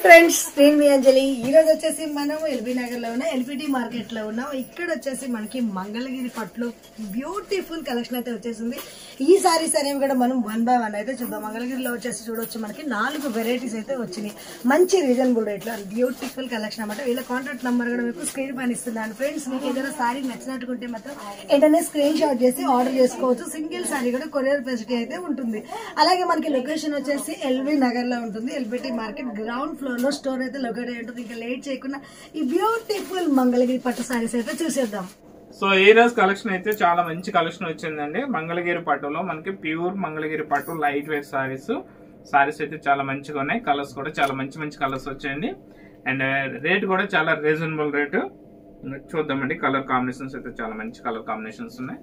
Friends నేను మీ అంజలి ఈ రోజు వచ్చేసి మనం ఎల్బీ నగర్ లో ఉన్న ఎల్బిటి మార్కెట్ లో ఉన్నాం. ఇక్కడ వచ్చేసి మనకి మంగళగిరి పట్లు బ్యూటిఫుల్ కలెక్షన్ అయితే వచ్చేసింది. ఈ సారీస్ అనేవి కూడా మనం 1 by 1 అయితే చూద్దాం. మంగళగిరిలో వచ్చేసి చూడొచ్చు మనకి 4 వెరైటీస్ అయితే వచ్చినాయి. మంచి రీజనబుల్ రేట్ లో బ్యూటిఫుల్ కలెక్షన్ అన్నమాట. వీళ్ళ కాంటాక్ట్ నంబర్ కూడా మీకు స్క్రీన్ పైన ఇస్తున్నాను. ఫ్రెండ్స్ మీకు ఏదైనా సారీ నచ్చినట్టుకుంటే మాత్రం ఏంటనే స్క్రీన్ షాట్ చేసి ఆర్డర్ చేసుకోవచ్చు. సింగిల్ సారీ కూడా కొరియర్ ఫెసిలిటీ అయితే ఉంటుంది. అలాగే మనకి లొకేషన్ వచ్చేసి ఎల్బీ నగర్ లో ఉంటుంది. ఎల్బిటి మార్కెట్ గ్రౌండ్ ఫ్లోర్ లో స్టోర్ అయితే లొకేట్ అయి ఉంటుంది. ఇంకా లేట్ చేయకుండా ఈ బ్యూటిఫుల్ మంగళగిరి పట్టు సారీస్ అయితే చూసేద్దాం. సో ఈ రోజు కలెక్షన్ అయితే చాలా మంచి కలెక్షన్ వచ్చిందండి. మంగళగిరి పట్టులో మనకి ప్యూర్ మంగళగిరి పట్టు లైట్ వెయిట్ సారీస్ అయితే చాలా మంచిగా ఉన్నాయి. కలర్స్ కూడా చాలా మంచి కలర్స్ వచ్చాయండి. అండ్ రేట్ కూడా చాలా రీజనబుల్ రేటు. చూద్దామండి. కలర్ కాంబినేషన్స్ అయితే చాలా మంచి కలర్ కాంబినేషన్స్ ఉన్నాయి.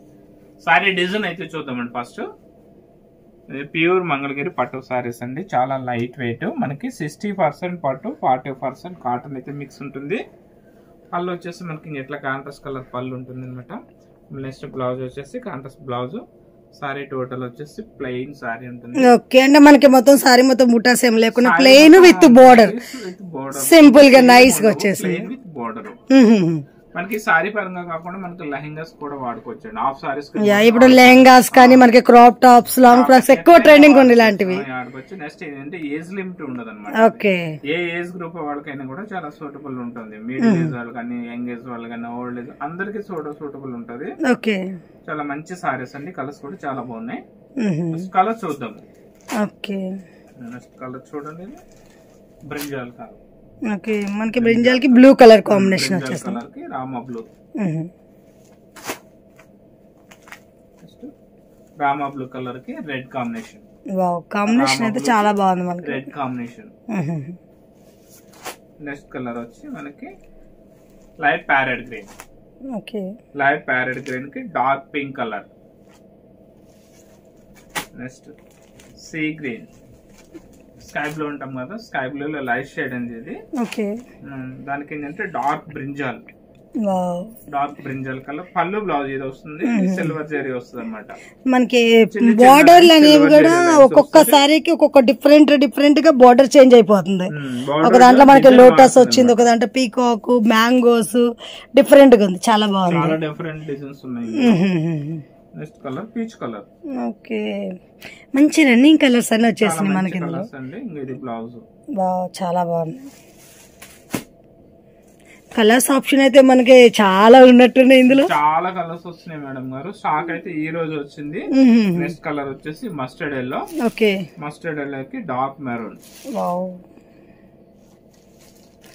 సారీ డిజైన్ అయితే చూద్దామండి. ఫస్ట్ ప్యూర్ మంగళగిరి పట్టు సారీస్ అండి. చాలా లైట్ వెయిట్. మనకి 60% పట్టు 40% కాటన్ అయితే మిక్స్ ఉంటుంది. పళ్ళు వచ్చేసి మనకి ఇట్లా కాంట్రాస్ట్ కలర్ పళ్ళు ఉంటుంది అనమాట. నెక్స్ట్ బ్లౌజ్ వచ్చేసి కాంట్రాస్ట్ బ్లౌజ్. సారీ టోటల్ వచ్చేసి ప్లెయిన్ సారీ ఉంటుంది. ఓకే అంటే మనకి మొత్తం సారీ మొత్తం బుటాస్ ఏం లేకుండా ప్లెయిన్ విత్ బోర్డర్ సింపుల్ గా నైస్ గా వచ్చేసి విత్ బోర్డర్. మనకి సారీ పరంగా కాకుండా మనకి లెహంగాస్ కూడా వాడుకోవచ్చు. హాఫ్ సారీస్ ఇప్పుడు లెహంగాస్ కానీ మనకి క్రాప్ టాప్స్ లాంగ్ ఫ్రాక్స్ ఎక్కువ ట్రెండింగ్ ఉంది ఇలాంటివి ఆడుకోవచ్చు. నెక్స్ట్ ఏంటంటే ఏజ్ లిమిట్ ఉండదు అనమాట. ఓకే ఏ ఏజ్ గ్రూప్ వాళ్ళకైనా కూడా చాలా సూటబుల్ ఉంటుంది. మిడిల్ ఏజ్ వాళ్ళు కానీ యంగ్ ఏజ్ వాళ్ళు కానీ ఓల్డ్ ఏజ్ అందరికి సూటబుల్ ఉంటుంది. ఓకే చాలా మంచి సారీస్ అండి. కలర్స్ కూడా చాలా బాగున్నాయి. కలర్ చూద్దాం. ఓకే నెక్స్ట్ కలర్ చూడండి. Brinjal colour. ఓకే మనకి బ్రింజాల్ కి బ్లూ కలర్ కాంబినేషన్ వచ్చేస్తుంది. కలర్ కి Rama blue. Rama blue colour కి రెడ్ కాంబినేషన్. వావ్ కాంబినేషన్ అయితే చాలా బాగుంది మనకి. Red combination. నెక్స్ట్ కలర్ వచ్చి మనకి light parrot green. Okay light parrot green కి dark pink colour. Next sea green. Sky blue ఉంటాం కదా, స్కై బ్లూ లో లైట్ షేడ్ అండి ఇది. ఓకే దానికి ఏంటంటే dark brinjal. Wow dark brinjal colour. పళ్ళు బ్లౌజ్ ఇది వస్తుంది. సిల్వర్ జరీ వస్తుంది అనమాట. మనకి బోర్డర్లు అనేవి కూడా ఒక్కొక్క సారీకి ఒక్కొక్క డిఫరెంట్ గా బోర్డర్ చేంజ్ అయిపోతుంది. ఒక దాంట్లో మనకి లోటస్ వచ్చింది, ఒక దాంట్లో పీకాక్, మ్యాంగోస్ డిఫరెంట్ గా ఉంది. చాలా బాగుంది. చాలా డిఫరెంట్ డిజైన్స్ ఉన్నాయి. Next colour peach colour. Okay మంచి రన్నింగ్ కలర్స్ అన్ని వచ్చేసినాయి మనకి. ఇది బ్లౌజ్. చాలా బాగుంది. కలర్స్ ఆప్షన్ అయితే మనకి చాలా ఉన్నట్టున్నాయి. ఇందులో చాలా కలర్స్ వస్తున్నాయి మేడం గారు. స్టాక్ అయితే ఈ రోజు వచ్చింది. నెక్స్ట్ కలర్ వచ్చేసి mustard yellow. Okay mustard yellow కి dark maroon. Wow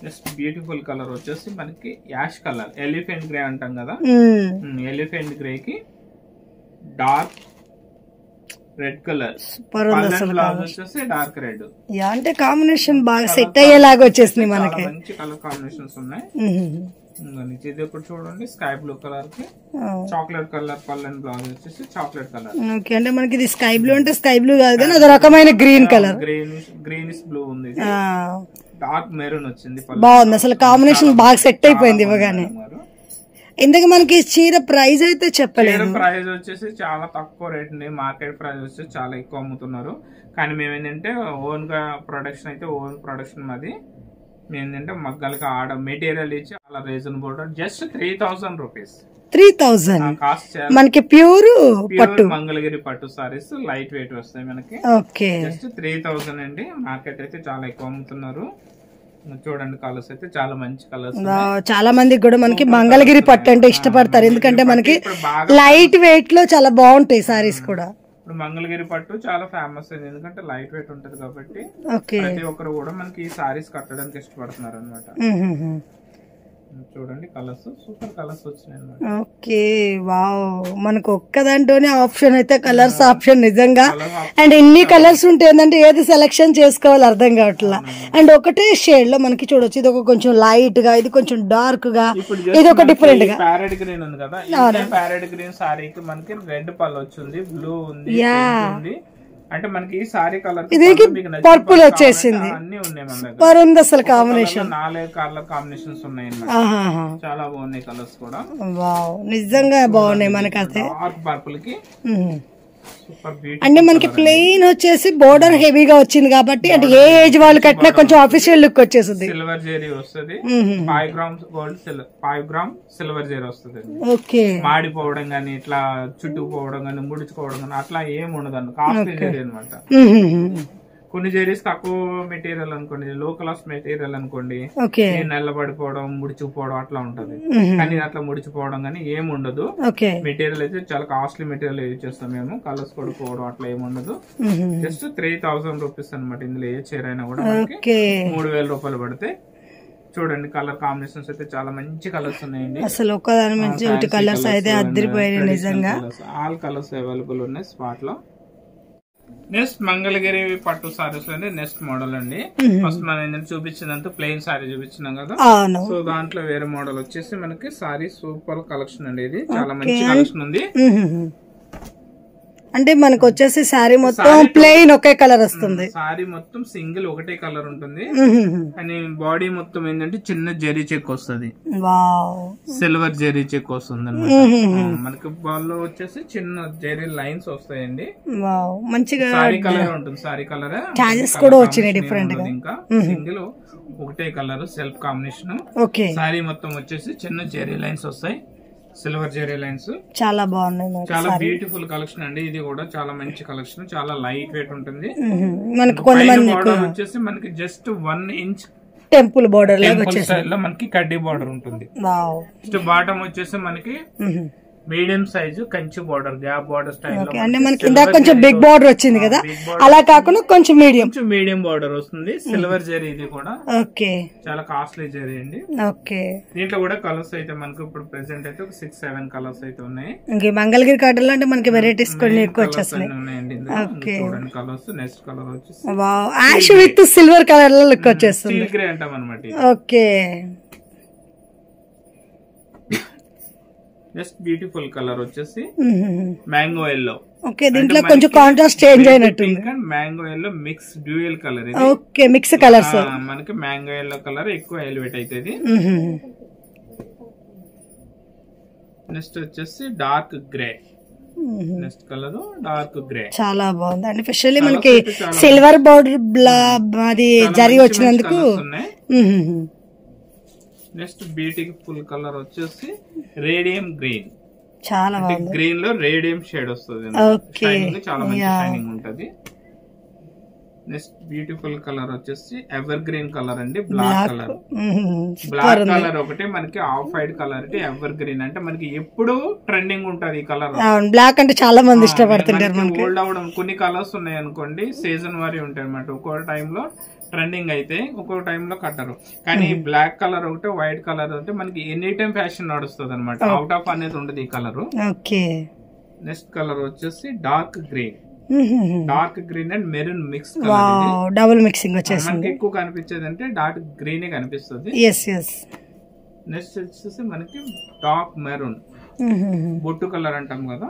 next beautiful colour వచ్చేసి మనకి యాష్ కలర్. ఎలిఫెంట్ గ్రే అంటాం కదా, ఎలిఫెంట్ గ్రే కి డార్క్ రెడ్ కలర్. వచ్చేసి డార్క్ రెడ్. అంటే కాంబినేషన్ బాగా సెట్ అయ్యేలాగా వచ్చేసింది మనకి. మంచి కలర్ కాంబినేషన్స్ ఉన్నాయి. ఇది ఇప్పుడు చూడండి. స్కై బ్లూ కలర్ కి చాక్లెట్ కలర్ పళ్ళు బ్లౌజ్ వచ్చేసి చాక్లెట్ కలర్. ఓకే అంటే మనకి ఇది స్కై బ్లూ అంటే స్కై బ్లూ కాదు కానీ అది రకమైన గ్రీన్ కలర్. గ్రీనిష్ బ్లూ ఉంది. డార్క్ మెరూన్ వచ్చింది. బాగుంది. అసలు కాంబినేషన్ బాగా సెట్ అయిపోయింది ఇవ్వగానే. ఇందుకు మనకి చీర ప్రైస్ అయితే చెప్పలేదు. ప్రైస్ వచ్చేసి చాలా తక్కువ రేట్ ఉంది. మార్కెట్ ప్రైస్ వచ్చేసి చాలా ఎక్కువ అమ్ముతున్నారు. కానీ మేము ఏంటంటే ఓన్ గా ప్రొడక్షన్ అయితే ఓన్ ప్రొడక్షన్ మాది. మేము ఏంటంటే మగ్గలకి ఆడ మెటీరియల్ ఇచ్చి చాలా రీజనబుల్. Just 3000 rupees. 3000 కాస్ట్. మనకి ప్యూర్ పట్టు మంగళగిరి పట్టు సారీస్ లైట్ వెయిట్ వస్తాయి మనకి. ఓకే జస్ట్ 3000 అండి. మార్కెట్ అయితే చాలా ఎక్కువ అమ్ముతున్నారు. చూడండి కలర్స్ అయితే చాలా మంచి కలర్స్. చాలా మందికి కూడా మనకి మంగళగిరి పట్టు అంటే ఇష్టపడతారు. ఎందుకంటే మనకి లైట్ వెయిట్ లో చాలా బాగుంటాయి సారీస్ కూడా. ఇప్పుడు మంగళగిరి పట్టు చాలా ఫేమస్ అయింది. ఎందుకంటే లైట్ వెయిట్ ఉంటది కాబట్టి ప్రతి ఒక్కరు కూడా మనకి ఈ సారీస్ కట్టడానికి ఇష్టపడుతున్నారు అనమాట. చూడండి కలర్స్ సూపర్ కలర్స్ వచ్చినాయి. ఓకే వావ్ మనకు ఒక్కదాంట్లోనే ఆప్షన్ అయితే కలర్స్ ఆప్షన్ నిజంగా. అండ్ ఎన్ని కలర్స్ ఉంటే ఏంటంటే ఏది సెలెక్షన్ చేసుకోవాలి అర్థం కావట్లా. అండ్ ఒకటే షేడ్ లో మనకి చూడొచ్చు. ఇది ఒక కొంచెం లైట్ గా, ఇది కొంచెం డార్క్ గా, ఇది ఒక డిఫరెంట్ గా. ప్యారెట్ గ్రీన్ ఉంది కదా, ప్యారెట్ గ్రీన్ సారీకి మనకి రెడ్ పళ్ళు వచ్చింది, బ్లూ ఉంది, అంటే మనకి ఈ సారీ కలర్ పర్పుల్ వచ్చేసింది. అన్ని ఉన్నాయి మన దగ్గర. ఉంది అసలు కాంబినేషన్. 4 కలర్ కాంబినేషన్స్ ఉన్నాయి. చాలా బాగున్నాయి కలర్స్ కూడా. వావ్ నిజంగా బాగున్నాయి. మనకైతే డార్క్ పర్పుల్ కి సూపర్ బ్యూటిఫుల్. అంటే మనకి ప్లెయిన్ వచ్చేసి బోర్డర్ హెవీగా వచ్చింది కాబట్టి అంటే ఏ ఏజ్ వాళ్ళు కట్టినా కొంచెం ఆఫీషియల్ లుక్ వచ్చేసింది. సిల్వర్ జెరీ వస్తుంది, 5 grams gold 5 grams silver zari వస్తుంది. ఓకే. మాడిపోవడం గానీ ఇట్లా చుట్టుకుపోవడం గానీ ముడుచుకోవడం గానీ అట్లా ఏం ఉండదండి. కాస్ట్లీ జెరీ అనమాట. కొన్ని జెరీస్ తక్కువ మెటీరియల్ అనుకోండి, లో క్లాస్ మెటీరియల్ అనుకోండి, నల్లబడిపోవడం ముడిచిపోవడం అట్లా ఉంటది. కానీ అట్లా ముడిచిపోవడం కానీ ఏం ఉండదు. మెటీరియల్ అయితే చాలా కాస్ట్లీ మెటీరియల్ యూజ్ చేస్తాం మేము. కలర్స్ పడిపోవడం అట్లా ఏమి ఉండదు. జస్ట్ 3000 రూపీస్ అనమాట. ఇందులో ఏ చీర అయినా కూడా 3000 రూపాయలు పడితే. చూడండి కలర్ కాంబినేషన్స్ అయితే చాలా మంచి కలర్స్ ఉన్నాయండి. అసలు ఒకదాని మంచి ఒకటి కలర్స్ అయితే అదిరిపోయాయి నిజంగా. ఆల్ కలర్స్ అవైలబుల్ ఉన్నాయి స్పాట్ లో. నెక్స్ట్ మంగళగిరి పట్టు సారీస్ అండి. నెక్స్ట్ మోడల్ అండి. ఫస్ట్ మనం చూపించినంత ప్లెయిన్ సారీ చూపించినాం కదా. సో దాంట్లో వేరే మోడల్ వచ్చేసి మనకి సారీ సూపర్ కలెక్షన్ అండి. ఇది చాలా మంచి కలెక్షన్ ఉంది. అంటే మనకు వచ్చేసి సారీ మొత్తం ప్లెయిన్ ఒకే కలర్ వస్తుంది. సారీ మొత్తం సింగిల్ ఒకటే కలర్ ఉంటుంది. కానీ బాడీ మొత్తం ఏంటంటే చిన్న జెరీ చెక్ వస్తుంది, సిల్వర్ జెరీ చెక్ వస్తుంది అనమాట. మనకి బాల్లో వచ్చేసి చిన్న జెరీ లైన్స్ వస్తాయండి. మంచిగా సారీ కలర్ ఉంటుంది. సారీ కలర్ చార్జెస్ కూడా వచ్చినాయి డిఫరెంట్ గా. ఇంకా సింగిల్ ఒకటే కలర్ సెల్ఫ్ కాంబినేషన్. సారీ మొత్తం వచ్చేసి చిన్న జెరీ లైన్స్ వస్తాయి, సిల్వర్ జెరీ లైన్స్. చాలా బాగున్నాయి. చాలా బ్యూటిఫుల్ కలెక్షన్ అండి. ఇది కూడా చాలా మంచి కలెక్షన్. చాలా లైట్ వెయిట్ ఉంటుంది. మనకి కొంతమంది వచ్చేసి మనకి జస్ట్ 1 inch టెంపుల్ బోర్డర్ లో మనకి కడ్డీ బార్డర్ ఉంటుంది. బాటమ్ వచ్చేసి మనకి medium size Kanchi border, gap border style. అంటే మనకి ఇందాక కొంచెం బిగ్ బార్డర్ వచ్చింది కదా, అలా కాకుండా కొంచెం మీడియం బార్డర్ వస్తుంది. సిల్వర్ జరీ ఇది కూడా. ఓకే. చాలా కాస్ట్లీ జరీ అండి. ఓకే. దీంట్లో కూడా కలర్స్ అయితే మనకు ఇప్పుడు ప్రెసెంట్ అయితే ఒక 6-7 కలర్స్ అయితే ఉన్నాయి. ఇంకా మంగళగిరి కాటన్ లో అంటే మనకి వెరైటీస్ కొన్ని ఎక్కువ వచ్చేస్తున్నాయి. చూడండి కలర్స్. నెక్స్ట్ కలర్ వచ్చేసి యాష్ విత్ సిల్వర్ కలర్ లో లుక్ వచ్చేస్తుంది. సిల్క్ గ్రే అంటాం అనమాట. ఓకే. నెక్స్ట్ బ్యూటిఫుల్ కలర్ వచ్చేసి మ్యాంగో ఎల్లో. ఓకే. దీంట్లో కొంచెం కాంట్రాస్ట్ చేంజ్ అయినట్టుంది. Mango yellow mix dual colour. Okay. Mix colours. మనకి మ్యాంగో ఎల్లో కలర్ ఎక్కువ ఎలివేట్ అవుతుంది. నెక్స్ట్ వచ్చేసి dark grey. Next colour dark grey. చాలా బాగుంది అండి. స్పెషల్లీ మనకి సిల్వర్ బోర్డర్ అది జరీ వచ్చినందుకు. నెక్స్ట్ బ్యూటిఫుల్ కలర్ వచ్చేసి రేడియం గ్రీన్. చాలా బాగుంది. గ్రీన్ లో రేడియం షేడ్ వస్తుంది. చాలా మంచి షైనింగ్ ఉంటది. నెక్స్ట్ బ్యూటిఫుల్ కలర్ వచ్చేసి ఎవర్ గ్రీన్ కలర్ అండి. Black colour. బ్లాక్ కలర్ ఒకటి మనకి off white colour. Ever green అంటే మనకి ఎప్పుడు ట్రెండింగ్ ఉంటది ఈ కలర్. బ్లాక్ అంటే చాలా మంది ఇష్టపడుతుంటారు. ఓల్డ్ అవడం కొన్ని కలర్స్ ఉన్నాయి అనుకోండి, సీజన్ వారి ఉంటాయి అనమాట. ఒక్కో టైంలో ట్రెండింగ్ అయితే ఒక్కో టైంలో కట్టరు. కానీ బ్లాక్ కలర్ ఒకటి వైట్ కలర్ అంటే మనకి ఎనీ టైం ఫ్యాషన్ నడుస్తుంది అనమాట. అవుట్ ఆఫ్ అనేది ఉండదు ఈ కలర్. నెక్స్ట్ కలర్ వచ్చేసి dark green. Dark green and maroon mix double mixing వచ్చేసి మనకి ఎక్కువ కనిపించేది అంటే డార్క్ గ్రీన్ కనిపిస్తుంది. నెక్స్ట్ వచ్చేసి మనకి డార్క్ మెరూన్, బొట్టు కలర్ అంటాం కదా.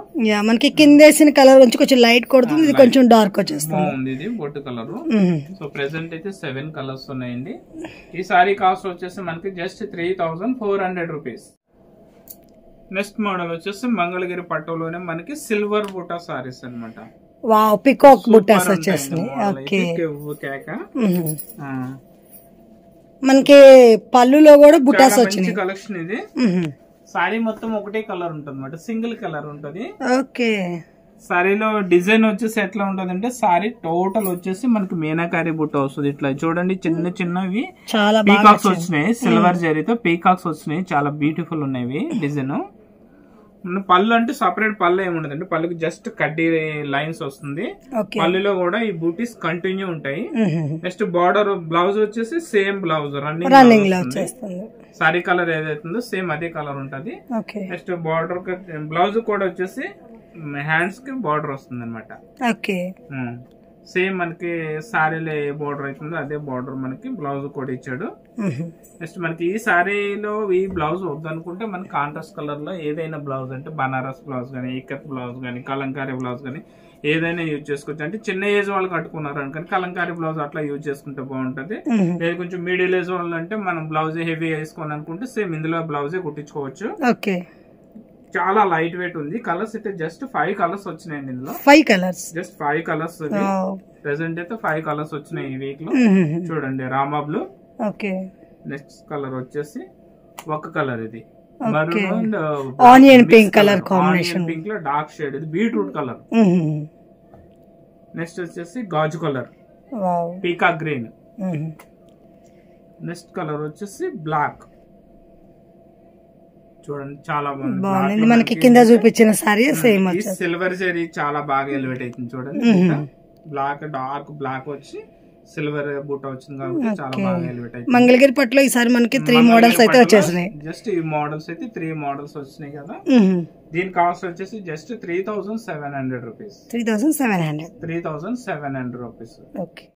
మనకి కింద వేసిన కలర్ కొంచెం లైట్ కొడుతుంది, ఇది కొంచెం డార్క్ వచ్చేస్తుంది. ఇది బొట్టు కలర్. సో ప్రెసెంట్ అయితే 7 కలర్స్ ఉన్నాయండి. ఈ సారీ కాస్ట్ వచ్చేసి మనకి జస్ట్ 3400 రూపీస్. నెక్స్ట్ మోడల్ వచ్చేసి మంగళగిరి పట్టులోనే మనకి సిల్వర్ బుటా సారీస్ అనమాట. పికాక్ బుటాస్ వచ్చేసినాయి. మనకి పళ్ళులో కూడా బుటాస్ వచ్చినాయి. కలెక్షన్ ఇది. సారీ మొత్తం ఒకటే కలర్ ఉంటుంది అనమాట, సింగిల్ కలర్ ఉంటది. ఓకే. సారీలో డిజైన్ వచ్చేసి ఎట్లా ఉంటది అంటే సారీ టోటల్ వచ్చేసి మనకి మీనాకారి బుట్ట వస్తుంది. ఇట్లా చూడండి చిన్న చిన్నవి పీకాక్స్ వచ్చినాయి. సిల్వర్ జరీతో పీకాక్స్ వచ్చినాయి. చాలా బ్యూటిఫుల్ ఉన్నాయి డిజైన్. పళ్ళు అంటే సపరేట్ పళ్ళు ఏమి ఉండదండి. పళ్ళుకి జస్ట్ కడ్డీ లైన్స్ వస్తుంది. పళ్ళులో కూడా ఈ బూటీస్ కంటిన్యూ ఉంటాయి. నెక్స్ట్ బార్డర్ బ్లౌజ్ వచ్చేసి same blouse running sorry colour ఏదైతుందో సేమ్ అదే కలర్ ఉంటది. నెక్స్ట్ బార్డర్ బ్లౌజ్ కూడా వచ్చేసి హ్యాండ్స్ కి బార్డర్ వస్తుంది అనమాట. సేమ్ మనకి సారీలో ఏ బార్డర్ అవుతుందో అదే బార్డర్ మనకి బ్లౌజ్ కూడా ఇచ్చాడు. నెక్స్ట్ మనకి ఈ సారీలో ఈ బ్లౌజ్ వద్దనుకుంటే మనకి కాంట్రాస్ట్ కలర్ లో ఏదైనా బ్లౌజ్ అంటే బనారస్ బ్లౌజ్ గానీ, ఇక్కత్ బ్లౌజ్ గానీ, కలంకారీ బ్లౌజ్ గానీ ఏదైనా యూజ్ చేసుకోవచ్చు. అంటే చిన్న ఏజ్ వాళ్ళు కట్టుకున్నారు అనుకోని కలంకారీ బ్లౌజ్ అట్లా యూజ్ చేసుకుంటే బాగుంటది. లేదు కొంచెం మీడియం ఏజ్ వాళ్ళు అంటే మనం బ్లౌజ్ హెవీ వేసుకోవాలి అనుకుంటే సేమ్ ఇందులో బ్లౌజే కుట్టించుకోవచ్చు. చాలా లైట్ వెయిట్ ఉంది. కలర్స్ అయితే జస్ట్ 5 కలర్స్ వచ్చినాయండి ఇందులో. 5 కలర్స్, జస్ట్ 5 కలర్స్. ప్రెసెంట్ అయితే 5 కలర్స్ వచ్చినాయి ఈ వీక్ లో. చూడండి Rama blue. Okay. Next colour వచ్చేసి ఒక కలర్ ఇది maroon onion pink colour combination. Pink లో డార్క్ షేడ్, ఇది బీట్రూట్ కలర్. నెక్స్ట్ వచ్చేసి గాజు colour, peacock green. Next colour వచ్చేసి బ్లాక్. చూడండి చాలా బాగుంది. మనకి కింద చూపించిన సారీ సేమ్ సిల్వర్ జరీ చాలా బాగా ఎలివేట్ అవుతుంది. చూడండి బ్లాక్, డార్క్ బ్లాక్ వచ్చి సిల్వర్ బూట వచ్చింది కాబట్టి చాలా బాగా ఎలివేట్ అవుతుంది. మంగళగిరి పట్టులో ఈసారి మనకి 3 మోడల్స్ అయితే వచ్చేసినాయి. జస్ట్ ఈ మోడల్స్ అయితే 3 మోడల్స్ వచ్చినాయి కదా. దీని కాస్ట్ వచ్చేసి జస్ట్ 3700 రూపీస్. 3700 3700 రూపీస్. ఓకే.